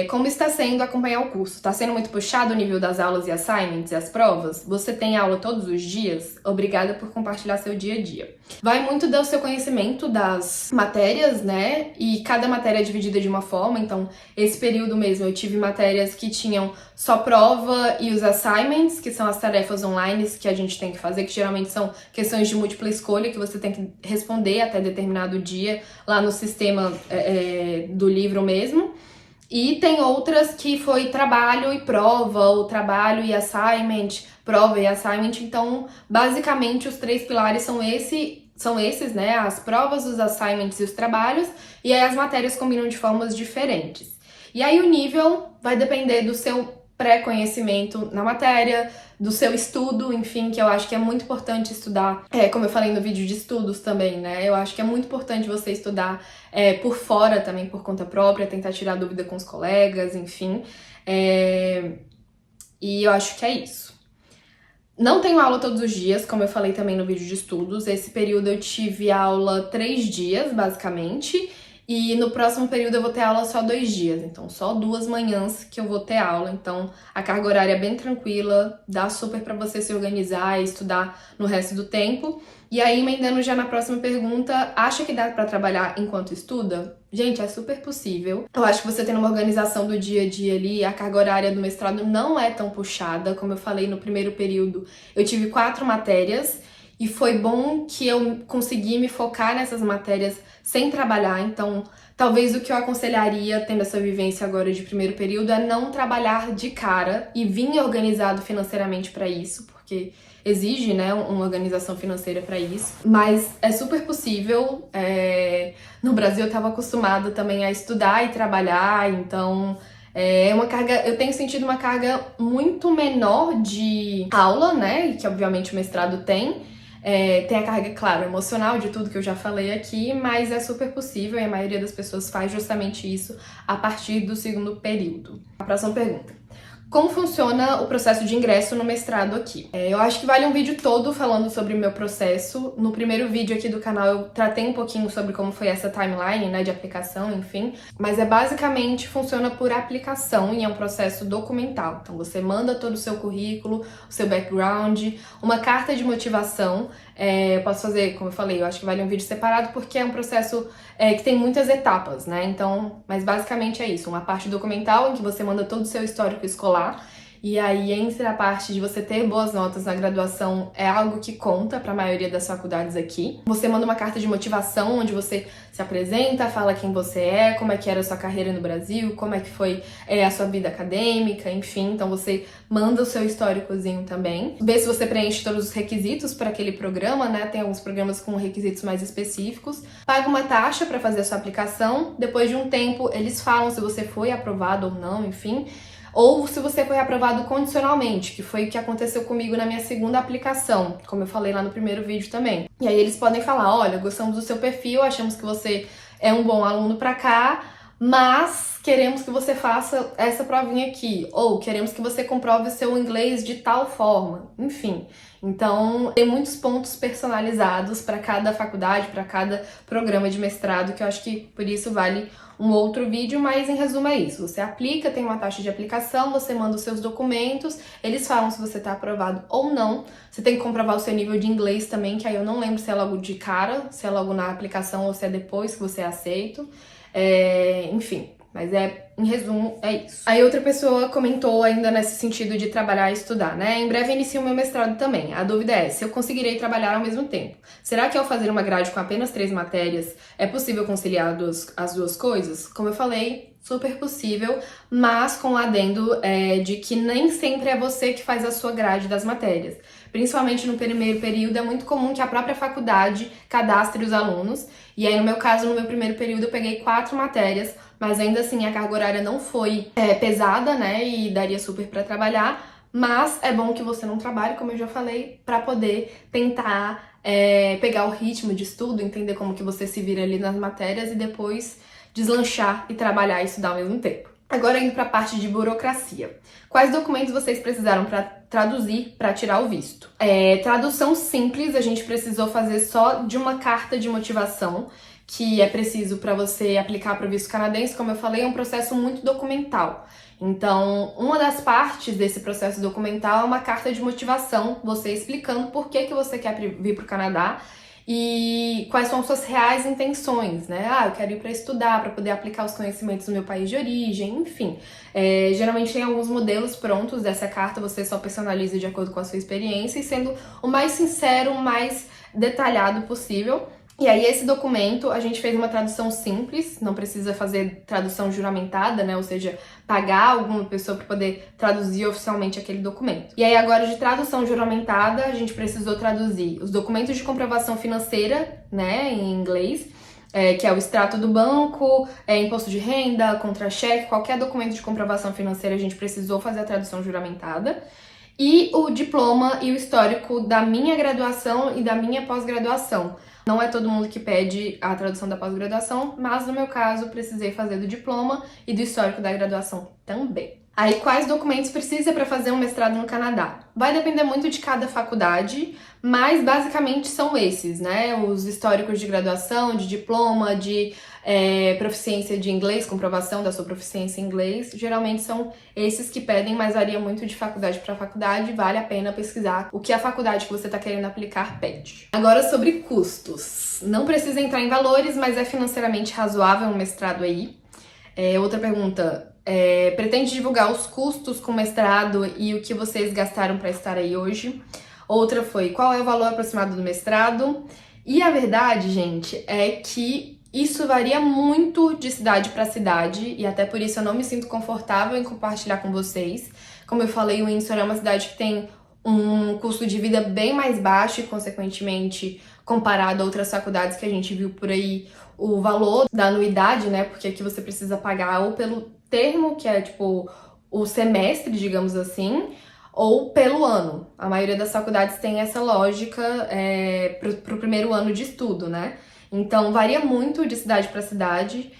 Como está sendo acompanhar o curso? Está sendo muito puxado o nível das aulas e assignments e as provas? Você tem aula todos os dias? Obrigada por compartilhar seu dia a dia. Vai muito do seu conhecimento das matérias, né? E cada matéria é dividida de uma forma. Então, esse período mesmo eu tive matérias que tinham só prova e os assignments, que são as tarefas online que a gente tem que fazer, que geralmente são questões de múltipla escolha que você tem que responder até determinado dia lá no sistema do livro mesmo. E tem outras que foi trabalho e prova, ou trabalho e assignment, prova e assignment. Então, basicamente, os 3 pilares são esses, né? As provas, os assignments e os trabalhos. E aí as matérias combinam de formas diferentes. E aí o nível vai depender do seu pré-conhecimento na matéria, do seu estudo, enfim, que eu acho que é muito importante estudar, como eu falei no vídeo de estudos também, né? Eu acho que é muito importante você estudar por fora também, por conta própria, tentar tirar dúvida com os colegas, enfim. E eu acho que é isso. Não tenho aula todos os dias, como eu falei também no vídeo de estudos. Esse período eu tive aula 3 dias, basicamente. E no próximo período eu vou ter aula só 2 dias, então só 2 manhãs que eu vou ter aula. Então a carga horária é bem tranquila, dá super pra você se organizar e estudar no resto do tempo. E aí, emendando já na próxima pergunta, acha que dá pra trabalhar enquanto estuda? Gente, é super possível. Eu acho que você tendo uma organização do dia a dia ali, a carga horária do mestrado não é tão puxada. Como eu falei no primeiro período, eu tive 4 matérias. E foi bom que eu consegui me focar nessas matérias sem trabalhar, então talvez o que eu aconselharia, tendo essa vivência agora de primeiro período, é não trabalhar de cara e vir organizado financeiramente para isso, porque exige, né, uma organização financeira para isso. Mas é super possível. No Brasil eu estava acostumada também a estudar e trabalhar, então é uma carga, eu tenho sentido uma carga muito menor de aula, né, e que obviamente o mestrado tem. Tem a carga, claro, emocional de tudo que eu já falei aqui, mas é super possível e a maioria das pessoas faz justamente isso a partir do segundo período. A próxima pergunta. Como funciona o processo de ingresso no mestrado aqui? Eu acho que vale um vídeo todo falando sobre o meu processo. No primeiro vídeo aqui do canal eu tratei um pouquinho sobre como foi essa timeline, né, de aplicação, enfim. Mas basicamente funciona por aplicação e é um processo documental. Então você manda todo o seu currículo, o seu background, uma carta de motivação. Eu posso fazer, como eu falei, eu acho que vale um vídeo separado porque é um processo que tem muitas etapas, né? Então, mas basicamente é isso, uma parte documental em que você manda todo o seu histórico escolar. E aí, entre a parte de você ter boas notas na graduação, é algo que conta para a maioria das faculdades aqui. Você manda uma carta de motivação, onde você se apresenta, fala quem você é, como é que era a sua carreira no Brasil, como é que foi a sua vida acadêmica, enfim. Então você manda o seu históricozinho também. Vê se você preenche todos os requisitos para aquele programa, né? Tem alguns programas com requisitos mais específicos. Paga uma taxa para fazer a sua aplicação. Depois de um tempo, eles falam se você foi aprovado ou não, enfim. Ou se você foi aprovado condicionalmente, que foi o que aconteceu comigo na minha segunda aplicação, como eu falei lá no primeiro vídeo também. E aí eles podem falar, olha, gostamos do seu perfil, achamos que você é um bom aluno pra cá, mas queremos que você faça essa provinha aqui, ou queremos que você comprove o seu inglês de tal forma, enfim. Então, tem muitos pontos personalizados para cada faculdade, para cada programa de mestrado, que eu acho que por isso vale um outro vídeo, mas em resumo é isso. Você aplica, tem uma taxa de aplicação, você manda os seus documentos, eles falam se você está aprovado ou não. Você tem que comprovar o seu nível de inglês também, que aí eu não lembro se é logo de cara, se é logo na aplicação ou se é depois que você é aceito. Enfim, mas em resumo, é isso. Aí outra pessoa comentou ainda nesse sentido de trabalhar e estudar, né? Em breve inicio meu mestrado também. A dúvida é se eu conseguirei trabalhar ao mesmo tempo. Será que ao fazer uma grade com apenas 3 matérias é possível conciliar as duas coisas? Como eu falei, super possível, mas com o adendo de que nem sempre é você que faz a sua grade das matérias. Principalmente no primeiro período, é muito comum que a própria faculdade cadastre os alunos. E aí, no meu caso, no meu primeiro período, eu peguei 4 matérias, mas ainda assim a carga horária não foi pesada, né? E daria super pra trabalhar. Mas é bom que você não trabalhe, como eu já falei, pra poder tentar pegar o ritmo de estudo, entender como que você se vira ali nas matérias e depois deslanchar e trabalhar e estudar ao mesmo tempo. Agora indo para a parte de burocracia. Quais documentos vocês precisaram para traduzir para tirar o visto? Tradução simples, a gente precisou fazer só de uma carta de motivação, que é preciso para você aplicar para o visto canadense. Como eu falei, é um processo muito documental. Então, uma das partes desse processo documental é uma carta de motivação, você explicando por que você quer vir para o Canadá e quais são suas reais intenções, né? Eu quero ir para estudar, para poder aplicar os conhecimentos do meu país de origem, enfim. Geralmente tem alguns modelos prontos dessa carta, você só personaliza de acordo com a sua experiência e sendo o mais sincero, o mais detalhado possível. E aí esse documento, a gente fez uma tradução simples, não precisa fazer tradução juramentada, né? Ou seja, pagar alguma pessoa para poder traduzir oficialmente aquele documento. E aí agora de tradução juramentada, a gente precisou traduzir os documentos de comprovação financeira, né, em inglês, que é o extrato do banco, imposto de renda, contra-cheque, qualquer documento de comprovação financeira a gente precisou fazer a tradução juramentada. E o diploma e o histórico da minha graduação e da minha pós-graduação. Não é todo mundo que pede a tradução da pós-graduação, mas no meu caso precisei fazer do diploma e do histórico da graduação também. Aí, quais documentos precisa para fazer um mestrado no Canadá? Vai depender muito de cada faculdade, mas basicamente são esses, né? Os históricos de graduação, de diploma, de proficiência de inglês, comprovação da sua proficiência em inglês. Geralmente são esses que pedem, mas varia muito de faculdade para faculdade. Vale a pena pesquisar o que a faculdade que você está querendo aplicar pede. Agora, sobre custos. Não precisa entrar em valores, mas é financeiramente razoável um mestrado aí. Outra pergunta. Pretende divulgar os custos com mestrado e o que vocês gastaram para estar aí hoje? Outra foi, qual é o valor aproximado do mestrado? E a verdade, gente, é que isso varia muito de cidade para cidade e até por isso eu não me sinto confortável em compartilhar com vocês. Como eu falei, o Windsor é uma cidade que tem um custo de vida bem mais baixo e, consequentemente, comparado a outras faculdades que a gente viu por aí, o valor da anuidade, né? Porque aqui você precisa pagar ou pelo termo, que é tipo o semestre, digamos assim, ou pelo ano. A maioria das faculdades tem essa lógica pro primeiro ano de estudo, né? Então varia muito de cidade para cidade,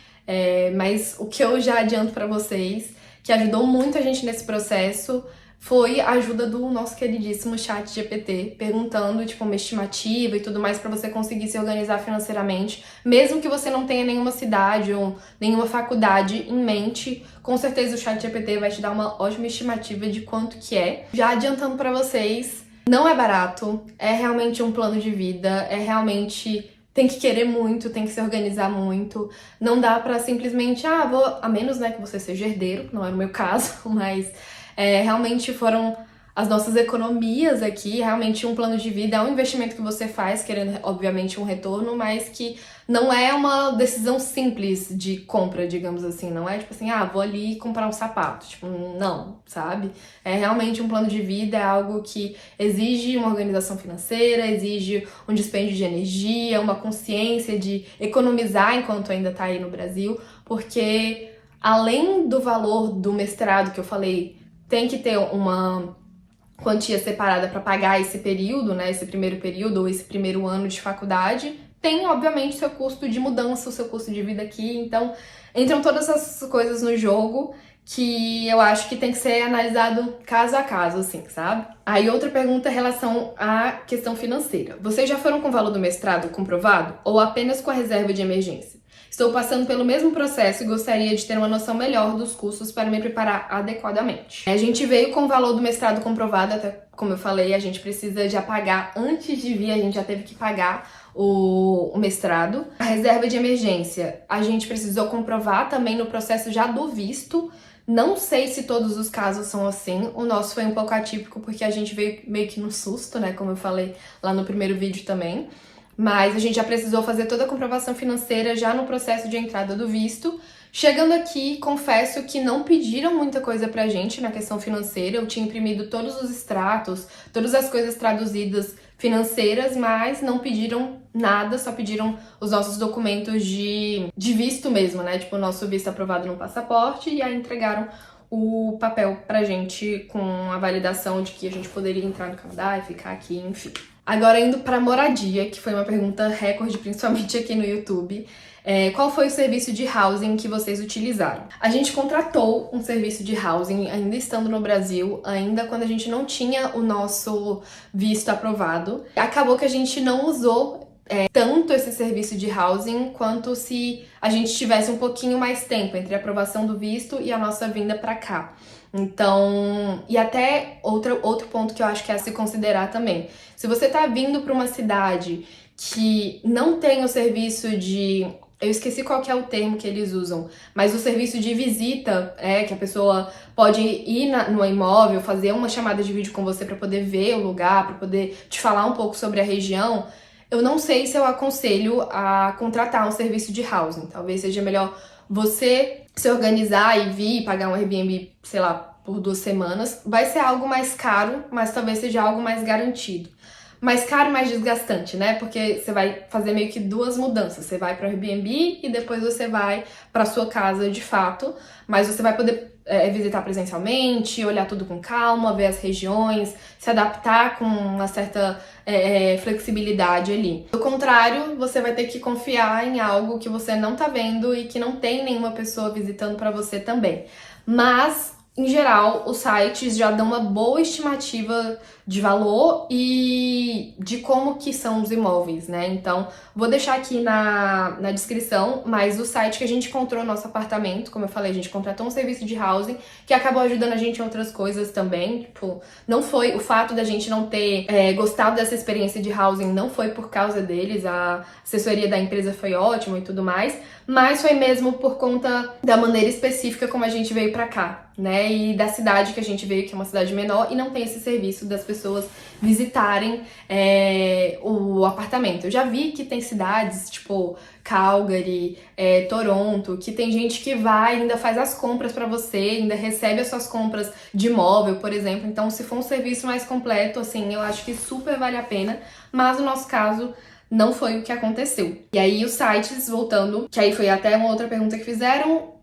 mas o que eu já adianto para vocês, que ajudou muito a gente nesse processo, foi a ajuda do nosso queridíssimo ChatGPT, perguntando, tipo, uma estimativa e tudo mais para você conseguir se organizar financeiramente, mesmo que você não tenha nenhuma cidade ou nenhuma faculdade em mente, com certeza o ChatGPT vai te dar uma ótima estimativa de quanto que é. Já adiantando para vocês, não é barato, é realmente um plano de vida, tem que querer muito, tem que se organizar muito. Não dá pra simplesmente, a menos, né, que você seja herdeiro, não é no meu caso, mas realmente foram as nossas economias aqui, realmente um plano de vida é um investimento que você faz, querendo, obviamente, um retorno, mas que não é uma decisão simples de compra, digamos assim, não é tipo assim, vou ali comprar um sapato, tipo, não, sabe? É realmente um plano de vida, é algo que exige uma organização financeira, exige um dispêndio de energia, uma consciência de economizar enquanto ainda tá aí no Brasil, porque além do valor do mestrado que eu falei, tem que ter uma quantia separada para pagar esse período, né, esse primeiro período ou esse primeiro ano de faculdade, tem, obviamente, seu custo de mudança, o seu custo de vida aqui, então entram todas essas coisas no jogo que eu acho que tem que ser analisado caso a caso, assim, sabe? Aí outra pergunta em relação à questão financeira. Vocês já foram com o valor do mestrado comprovado ou apenas com a reserva de emergência? Estou passando pelo mesmo processo e gostaria de ter uma noção melhor dos custos para me preparar adequadamente. A gente veio com o valor do mestrado comprovado, até como eu falei, a gente precisa já pagar antes de vir, a gente já teve que pagar o mestrado. A reserva de emergência, a gente precisou comprovar também no processo já do visto. Não sei se todos os casos são assim, o nosso foi um pouco atípico porque a gente veio meio que no susto, né, como eu falei lá no primeiro vídeo também. Mas a gente já precisou fazer toda a comprovação financeira já no processo de entrada do visto. Chegando aqui, confesso que não pediram muita coisa pra gente na questão financeira. Eu tinha imprimido todos os extratos, todas as coisas traduzidas financeiras, mas não pediram nada, só pediram os nossos documentos de visto mesmo, né? Tipo, o nosso visto aprovado no passaporte, e aí entregaram o papel pra gente com a validação de que a gente poderia entrar no Canadá e ficar aqui, enfim. Agora indo pra moradia, que foi uma pergunta recorde, principalmente aqui no YouTube. Qual foi o serviço de housing que vocês utilizaram? A gente contratou um serviço de housing ainda estando no Brasil, ainda quando a gente não tinha o nosso visto aprovado. Acabou que a gente não usou tanto esse serviço de housing quanto se a gente tivesse um pouquinho mais tempo entre a aprovação do visto e a nossa vinda pra cá. Então, e até outro ponto que eu acho que é a se considerar também. Se você tá vindo para uma cidade que não tem o serviço de... Eu esqueci qual que é o termo que eles usam, mas o serviço de visita, que a pessoa pode ir no imóvel, fazer uma chamada de vídeo com você para poder ver o lugar, para poder te falar um pouco sobre a região, eu não sei se eu aconselho a contratar um serviço de housing. Talvez seja melhor você se organizar e vir pagar um Airbnb, sei lá, por 2 semanas. Vai ser algo mais caro, mas talvez seja algo mais garantido. mais caro e mais desgastante, né? Porque você vai fazer meio que duas mudanças. Você vai para o Airbnb e depois você vai para sua casa de fato, mas você vai poder visitar presencialmente, olhar tudo com calma, ver as regiões, se adaptar com uma certa flexibilidade ali. Do contrário, você vai ter que confiar em algo que você não tá vendo e que não tem nenhuma pessoa visitando para você também. Mas, em geral, os sites já dão uma boa estimativa de valor e de como que são os imóveis, né? Então, vou deixar aqui na descrição, mas o site que a gente encontrou no nosso apartamento, como eu falei, a gente contratou um serviço de housing que acabou ajudando a gente em outras coisas também. Tipo, não foi o fato da gente não ter gostado dessa experiência de housing, não foi por causa deles, a assessoria da empresa foi ótima e tudo mais, mas foi mesmo por conta da maneira específica como a gente veio pra cá, né? E da cidade que a gente veio, que é uma cidade menor, e não tem esse serviço das pessoas visitarem o apartamento. Eu já vi que tem cidades, tipo Calgary, Toronto, que tem gente que vai, ainda faz as compras pra você, ainda recebe as suas compras de móvel, por exemplo. Então, se for um serviço mais completo, assim, eu acho que super vale a pena, mas no nosso caso não foi o que aconteceu. E aí os sites, voltando, que aí foi até uma outra pergunta que fizeram,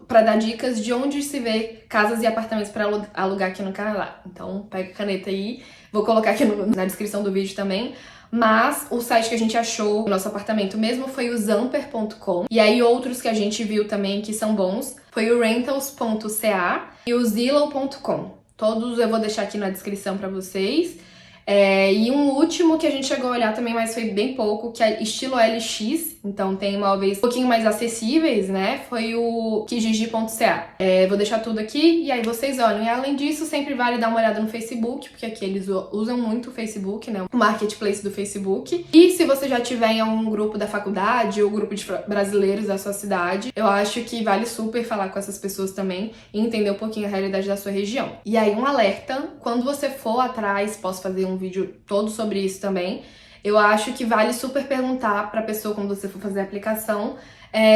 para dar dicas de onde se vê casas e apartamentos para alugar aqui no Canadá. Então, pega a caneta aí, vou colocar aqui na descrição do vídeo também. Mas o site que a gente achou no nosso apartamento mesmo foi o Zamper.com. E aí outros que a gente viu também que são bons foi o Rentals.ca e o Zillow.com. Todos eu vou deixar aqui na descrição para vocês. E um último que a gente chegou a olhar também, mas foi bem pouco, que é estilo LX, então tem imóveis um pouquinho mais acessíveis, né? Foi o Kijiji.ca. Vou deixar tudo aqui e aí vocês olham. E além disso, sempre vale dar uma olhada no Facebook, porque aqui eles usam muito o Facebook, né? O marketplace do Facebook. E se você já tiver em algum grupo da faculdade ou grupo de brasileiros da sua cidade, eu acho que vale super falar com essas pessoas também e entender um pouquinho a realidade da sua região. E aí um alerta, quando você for atrás, posso fazer um vídeo todo sobre isso também. Eu acho que vale super perguntar pra pessoa quando você for fazer a aplicação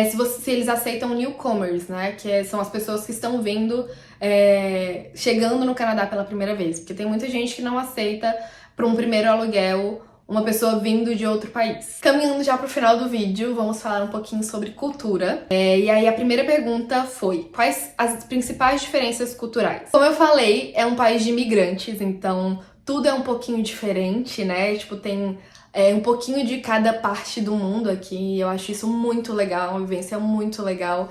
se eles aceitam newcomers, né? Que são as pessoas que estão vindo, chegando no Canadá pela primeira vez. Porque tem muita gente que não aceita para um primeiro aluguel uma pessoa vindo de outro país. Caminhando já pro final do vídeo, vamos falar um pouquinho sobre cultura. E aí a primeira pergunta foi: quais as principais diferenças culturais? Como eu falei, é um país de imigrantes, então tudo é um pouquinho diferente, né? Tipo, tem um pouquinho de cada parte do mundo aqui. Eu acho isso muito legal, uma vivência muito legal.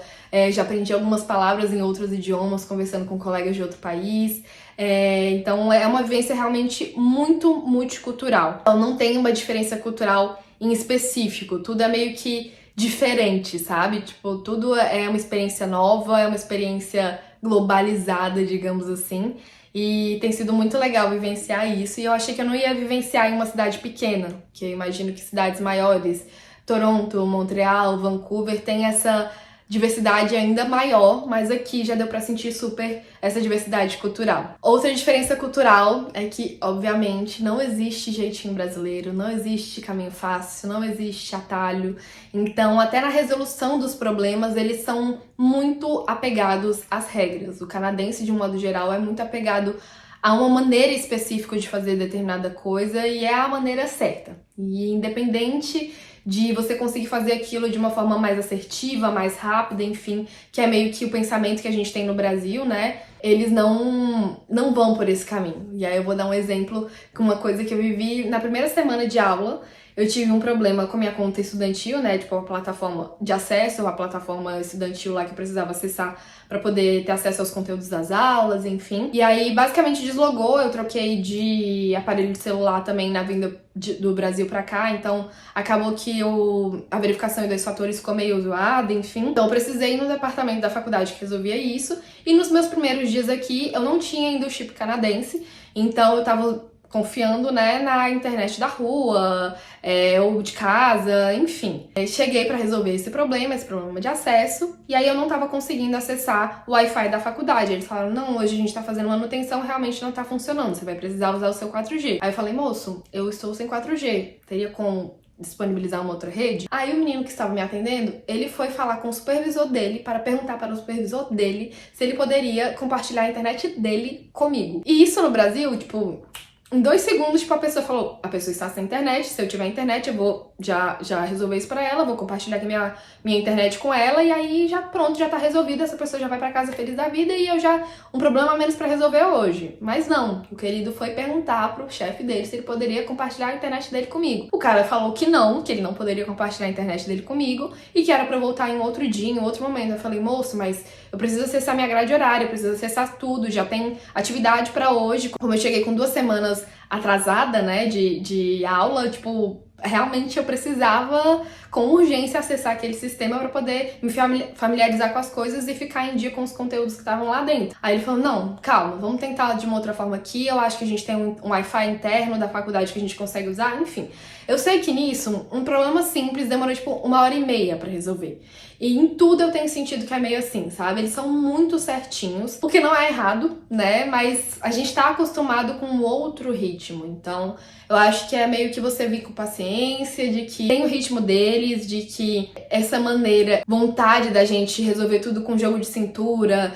Já aprendi algumas palavras em outros idiomas, conversando com colegas de outro país. Então é uma vivência realmente muito multicultural. Então não tem uma diferença cultural em específico, tudo é meio que diferente, sabe? Tipo, tudo é uma experiência nova, é uma experiência globalizada, digamos assim. E tem sido muito legal vivenciar isso. E eu achei que eu não ia vivenciar em uma cidade pequena, que eu imagino que cidades maiores, Toronto, Montreal, Vancouver, tem essa diversidade ainda maior, mas aqui já deu pra sentir super essa diversidade cultural. Outra diferença cultural é que, obviamente, não existe jeitinho brasileiro, não existe caminho fácil, não existe atalho. Então, até na resolução dos problemas, eles são muito apegados às regras. O canadense, de um modo geral, é muito apegado a uma maneira específica de fazer determinada coisa e é a maneira certa. E independente de você conseguir fazer aquilo de uma forma mais assertiva, mais rápida, enfim, que é meio que o pensamento que a gente tem no Brasil, né? Eles não vão por esse caminho. E aí eu vou dar um exemplo com uma coisa que eu vivi na primeira semana de aula. Eu tive um problema com a minha conta estudantil, né? Tipo, a plataforma de acesso, a plataforma estudantil lá que eu precisava acessar para poder ter acesso aos conteúdos das aulas, enfim. E aí, basicamente, deslogou. Eu troquei de aparelho de celular também na vinda do Brasil pra cá, então acabou que a verificação em 2 fatores ficou meio zoada, enfim. Então eu precisei ir no departamento da faculdade que resolvia isso. E nos meus primeiros dias aqui, eu não tinha ainda o chip canadense, então eu tava confiando, né, na internet da rua, ou de casa, enfim. Cheguei pra resolver esse problema de acesso, e aí eu não tava conseguindo acessar o Wi-Fi da faculdade. Eles falaram: não, hoje a gente tá fazendo manutenção, realmente não tá funcionando, você vai precisar usar o seu 4G. Aí eu falei: moço, eu estou sem 4G, teria como disponibilizar uma outra rede? Aí o menino que estava me atendendo, ele foi falar com o supervisor dele para perguntar para o supervisor dele se ele poderia compartilhar a internet dele comigo. E isso no Brasil, tipo, Em 2 segundos, tipo, a pessoa falou, a pessoa está sem internet, se eu tiver internet eu vou já resolver isso pra ela, vou compartilhar aqui minha internet com ela, e aí já pronto, já tá resolvido, essa pessoa já vai pra casa feliz da vida, e eu já, um problema a menos pra resolver hoje. Mas não, o querido foi perguntar pro chefe dele se ele poderia compartilhar a internet dele comigo. O cara falou que ele não poderia compartilhar a internet dele comigo, e que era pra eu voltar em outro dia, em outro momento. Eu falei, moço, mas eu preciso acessar minha grade horária, eu preciso acessar tudo, já tem atividade pra hoje. Como eu cheguei com 2 semanas atrasada, né, de aula, tipo, realmente eu precisava com urgência acessar aquele sistema para poder me familiarizar com as coisas e ficar em dia com os conteúdos que estavam lá dentro. Aí ele falou, não, calma, vamos tentar de uma outra forma aqui, eu acho que a gente tem um Wi-Fi interno da faculdade que a gente consegue usar, enfim. Eu sei que nisso, um problema simples demorou tipo 1h30 para resolver. E em tudo eu tenho sentido que é meio assim, sabe? Eles são muito certinhos, o que não é errado, né? Mas a gente tá acostumado com um outro ritmo. Então, eu acho que é meio que você vir com paciência, de que tem o ritmo deles, de que essa maneira, vontade da gente resolver tudo com jogo de cintura,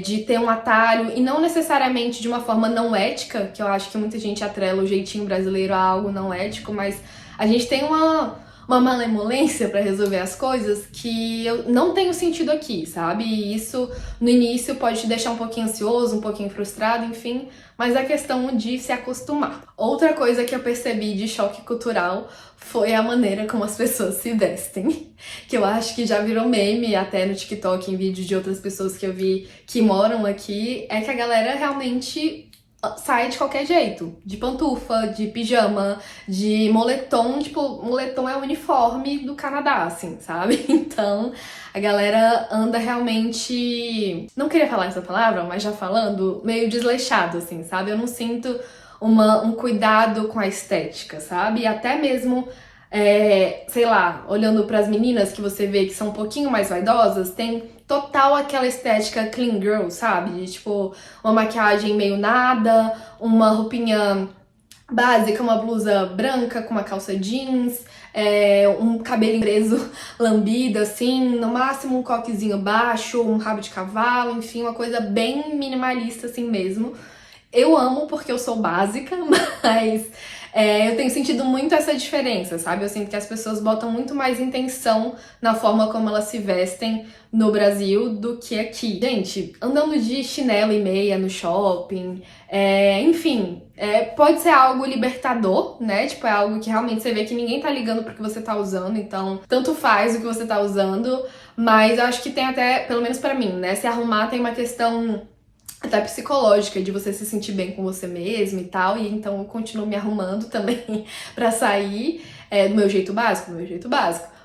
de ter um atalho, e não necessariamente de uma forma não ética, que eu acho que muita gente atrela o jeitinho brasileiro a algo não ético, mas a gente tem uma malemolência pra resolver as coisas que eu não tenho sentido aqui, sabe? E isso no início pode te deixar um pouquinho ansioso, um pouquinho frustrado, enfim, mas é questão de se acostumar. Outra coisa que eu percebi de choque cultural foi a maneira como as pessoas se vestem, que eu acho que já virou meme até no TikTok, em vídeos de outras pessoas que eu vi que moram aqui, é que a galera realmente sai de qualquer jeito, de pantufa, de pijama, de moletom, tipo, moletom é o uniforme do Canadá, assim, sabe? Então, a galera anda realmente, não queria falar essa palavra, mas já falando, meio desleixado, assim, sabe? Eu não sinto um cuidado com a estética, sabe? E até mesmo, sei lá, olhando pras meninas que você vê que são um pouquinho mais vaidosas, tem total aquela estética clean girl, sabe? De, tipo, uma maquiagem meio nada, uma roupinha básica, uma blusa branca com uma calça jeans, um cabelo preso, lambido, assim, no máximo um coquezinho baixo, um rabo de cavalo, enfim, uma coisa bem minimalista assim mesmo. Eu amo porque eu sou básica, mas eu tenho sentido muito essa diferença, sabe? Eu sinto que as pessoas botam muito mais intenção na forma como elas se vestem no Brasil do que aqui. Gente, andando de chinelo e meia no shopping, enfim, pode ser algo libertador, né? Tipo, é algo que realmente você vê que ninguém tá ligando pro que você tá usando, então tanto faz o que você tá usando, mas eu acho que tem até, pelo menos pra mim, né? Se arrumar tem uma questão até psicológica, de você se sentir bem com você mesmo e tal, e então eu continuo me arrumando também pra sair, do meu jeito básico,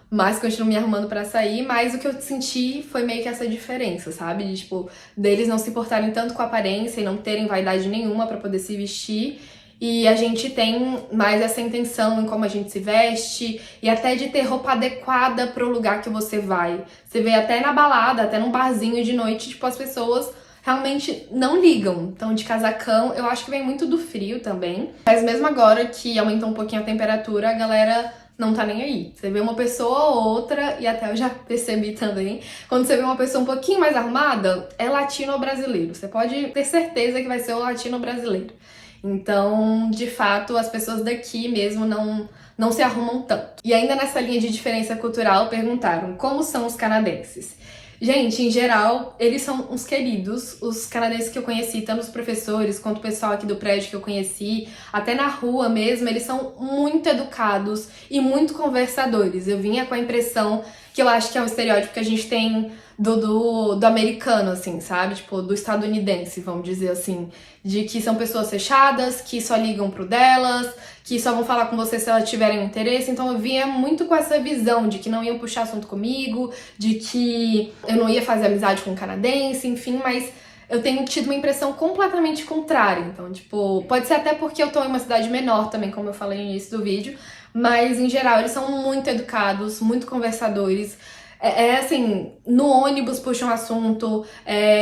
mas continuo me arrumando pra sair, mas o que eu senti foi meio que essa diferença, sabe? De, tipo, deles não se importarem tanto com a aparência e não terem vaidade nenhuma pra poder se vestir, e a gente tem mais essa intenção em como a gente se veste e até de ter roupa adequada pro lugar que você vai. Você vê até na balada, até num barzinho de noite, tipo, as pessoas realmente não ligam. Então, de casacão, eu acho que vem muito do frio também. Mas mesmo agora que aumentou um pouquinho a temperatura, a galera não tá nem aí. Você vê uma pessoa ou outra, e até eu já percebi também, quando você vê uma pessoa um pouquinho mais arrumada, é latino ou brasileiro. Você pode ter certeza que vai ser o latino ou brasileiro. Então, de fato, as pessoas daqui mesmo não se arrumam tanto. E ainda nessa linha de diferença cultural, perguntaram como são os canadenses. Gente, em geral, eles são uns queridos, os canadenses que eu conheci, tanto os professores quanto o pessoal aqui do prédio que eu conheci, até na rua mesmo, eles são muito educados e muito conversadores. Eu vinha com a impressão que eu acho que é um estereótipo que a gente tem do americano, assim, sabe? Tipo, do estadunidense, vamos dizer assim. De que são pessoas fechadas, que só ligam pro delas, que só vão falar com você se elas tiverem interesse. Então eu vinha muito com essa visão de que não iam puxar assunto comigo, de que eu não ia fazer amizade com um canadense, enfim, mas eu tenho tido uma impressão completamente contrária. Então, tipo, pode ser até porque eu tô em uma cidade menor também, como eu falei no início do vídeo, mas em geral eles são muito educados, muito conversadores. Assim, no ônibus puxa um assunto,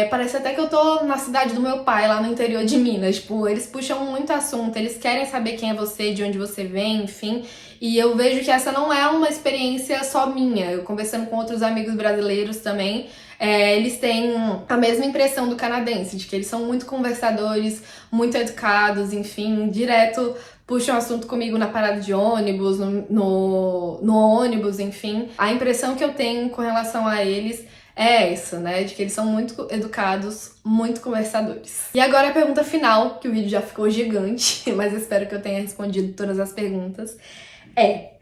parece até que eu tô na cidade do meu pai, lá no interior de Minas, tipo, eles puxam muito assunto, eles querem saber quem é você, de onde você vem, enfim, e eu vejo que essa não é uma experiência só minha, eu conversando com outros amigos brasileiros também, eles têm a mesma impressão do canadense, de que eles são muito conversadores, muito educados, enfim, direto puxam assunto comigo na parada de ônibus, no ônibus, enfim. A impressão que eu tenho com relação a eles é essa, né? De que eles são muito educados, muito conversadores. E agora a pergunta final, que o vídeo já ficou gigante, mas eu espero que eu tenha respondido todas as perguntas,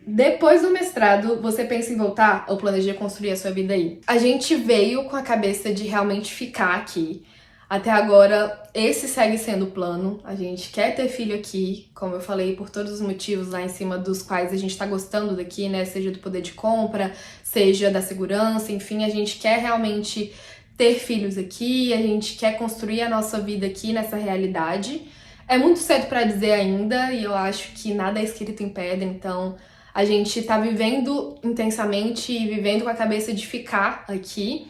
depois do mestrado, você pensa em voltar ou planeja construir a sua vida aí? A gente veio com a cabeça de realmente ficar aqui. Até agora, esse segue sendo o plano. A gente quer ter filho aqui, como eu falei, por todos os motivos lá em cima dos quais a gente tá gostando daqui, né? Seja do poder de compra, seja da segurança, enfim, a gente quer realmente ter filhos aqui, a gente quer construir a nossa vida aqui nessa realidade. É muito cedo pra dizer ainda, e eu acho que nada é escrito em pedra, então a gente tá vivendo intensamente e vivendo com a cabeça de ficar aqui.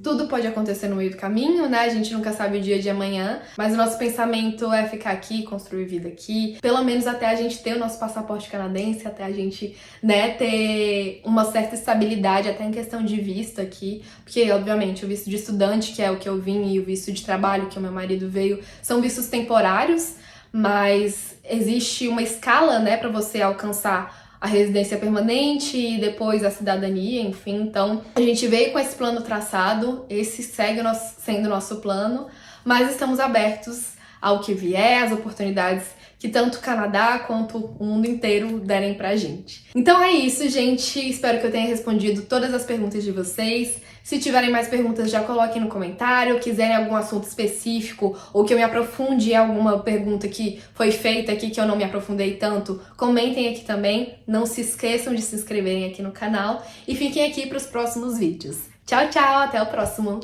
Tudo pode acontecer no meio do caminho, né? A gente nunca sabe o dia de amanhã, mas o nosso pensamento é ficar aqui, construir vida aqui, pelo menos até a gente ter o nosso passaporte canadense, até a gente, né, ter uma certa estabilidade, até em questão de visto aqui, porque, obviamente, o visto de estudante, que é o que eu vim, e o visto de trabalho, que o meu marido veio, são vistos temporários, mas existe uma escala, né, pra você alcançar a residência permanente e depois a cidadania, enfim. Então, a gente veio com esse plano traçado, esse segue sendo o nosso plano, mas estamos abertos ao que vier, às oportunidades que tanto o Canadá quanto o mundo inteiro derem pra gente. Então é isso, gente. Espero que eu tenha respondido todas as perguntas de vocês. Se tiverem mais perguntas, já coloquem no comentário. Quiserem algum assunto específico ou que eu me aprofunde em alguma pergunta que foi feita aqui que eu não me aprofundei tanto, comentem aqui também. Não se esqueçam de se inscreverem aqui no canal e fiquem aqui para os próximos vídeos. Tchau, tchau! Até o próximo!